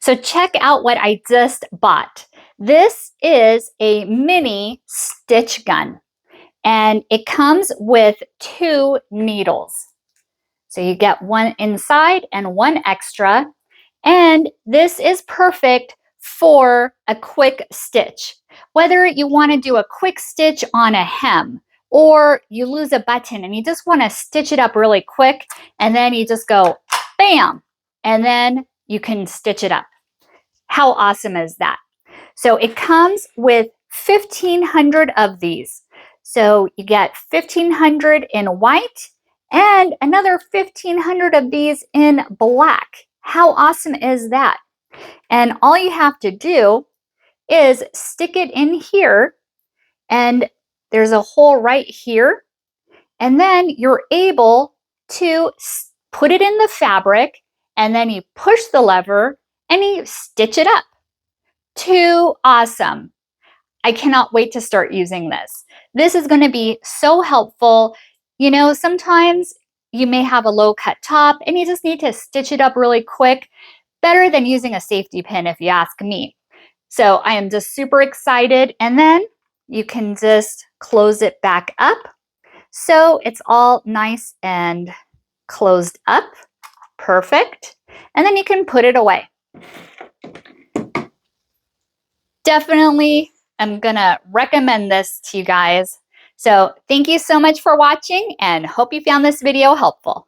So check out what I just bought. This is a mini stitch gun, and it comes with 2 needles. So you get one inside and one extra, and this is perfect for a quick stitch. Whether you want to do a quick stitch on a hem, or you lose a button and you just want to stitch it up really quick, and then you just go bam, and then you can stitch it up. How awesome is that? So it comes with 1,500 of these. So you get 1,500 in white and another 1,500 of these in black. How awesome is that? And all you have to do is stick it in here, and there's a hole right here, and then you're able to put it in the fabric, and then you push the lever and you stitch it up. Too awesome. I cannot wait to start using this. This is going to be so helpful. You know, sometimes you may have a low cut top and you just need to stitch it up really quick. Better than using a safety pin, if you ask me. So I am just super excited. And then you can just close it back up, so it's all nice and closed up. Perfect. And then you can put it away. Definitely, I'm gonna recommend this to you guys. So thank you so much for watching, and hope you found this video helpful.